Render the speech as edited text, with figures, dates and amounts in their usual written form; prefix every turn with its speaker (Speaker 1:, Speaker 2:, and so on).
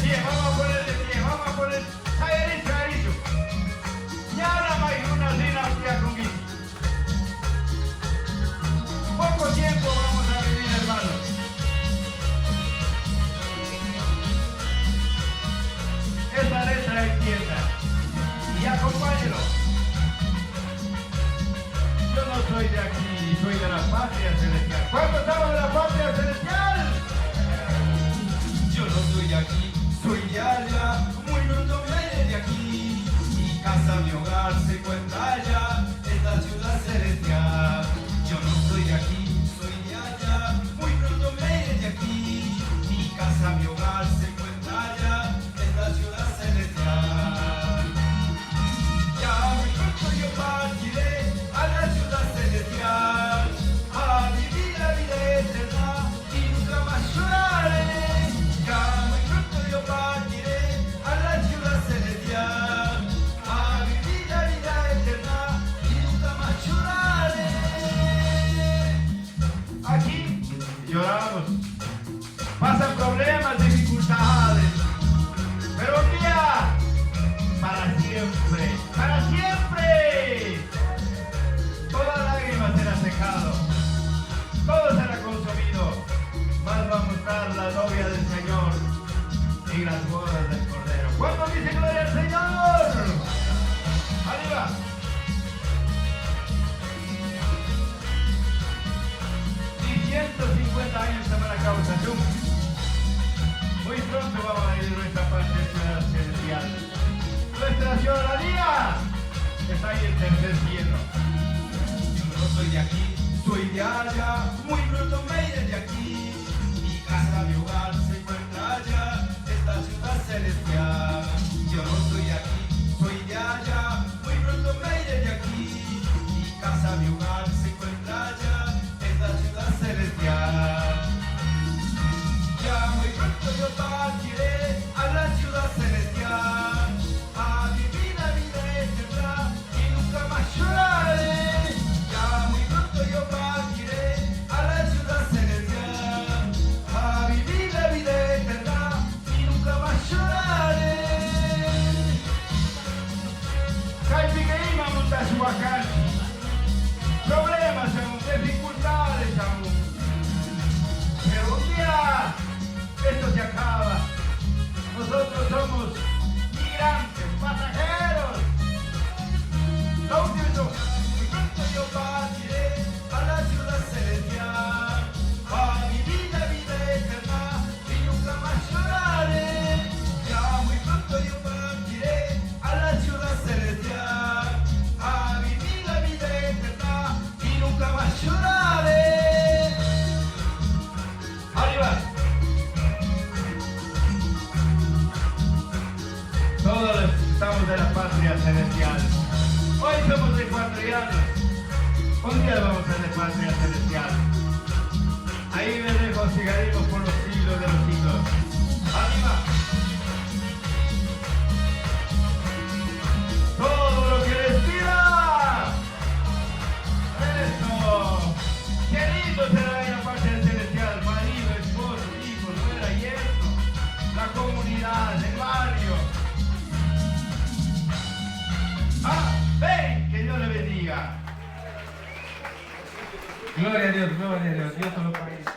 Speaker 1: Bien, vamos a poner de pie, vamos a poner. Cagadito, cagadito. Y ahora más una dinastía con Guille. Poco tiempo vamos a vivir, hermanos. Esta letra entienda. Y acompáñelo. Yo no soy de aquí, soy de la patria celestial. ¿Cuántos estamos de la patria celestial?
Speaker 2: Yo no soy de aquí, soy de allá, muy pronto me iré de aquí. Mi casa, mi hogar se encuentra allá, esta ciudad celestial. Yo no soy de aquí, soy de allá, muy pronto me iré de aquí. Mi casa, mi hogar se encuentra allá, esta ciudad celestial. Ya muy pronto yo partiré a la ciudad celestial, a vivir la vida eterna y nunca más lloraré. Ya muy pronto yo partiré a la ciudad celestial, a vivir la vida eterna y nunca más lloraré.
Speaker 1: Aquí lloramos. Pasan problemas, dificultades. Pero un día, para siempre, toda lágrima será secado, todo será consumido, más va a mostrar la novia del Señor y las bodas del Cordero. ¿Cuánto dice gloria al Señor? ¡Arriba! Y 150 años de la causa. Muy pronto vamos a ir a nuestra parte ciudad celestial. Nuestra ciudadanía está ahí en el tercer cielo.
Speaker 2: Yo no soy de aquí, soy de allá, muy pronto me iré de aquí. Mi casa, mi hogar se encuentra allá, esta ciudad celestial. Yo no soy de aquí, soy de allá, muy pronto me iré de aquí. Mi casa, mi hogar se encuentra allá, esta ciudad celestial. Ya muy pronto yo partiré a la ciudad celestial, a vivir la vida eterna y nunca más lloraré. Ya muy pronto yo partiré a la ciudad celestial, a vivir la vida eterna y nunca más lloraré.
Speaker 1: Caipiqueima Montachuacán. Problemas aún, dificultades aún. Pero un día esto se acaba. Nosotros somos migrantes, pasajeros. Lo último,
Speaker 2: Muy pronto yo partiré a la ciudad celestial, a vivir la vida eterna y nunca más lloraré. Ya muy pronto yo partiré a la ciudad celestial, a vivir la vida eterna y nunca más lloraré.
Speaker 1: arriba. Todos estamos de la patria celestial. Hoy somos ecuatorianos. Un día vamos a ser de patria celestial. Ahí vendremos y llegaremos por los siglos de los siglos. ¡Arriba! Todo lo que respira. Eso. Qué lindo será ir a patria celestial. Marido, esposo, hijos, nuera, yerno. La comunidad, el barrio. Ven, que Dios le bendiga.
Speaker 3: Gloria a Dios, Dios te lo pague.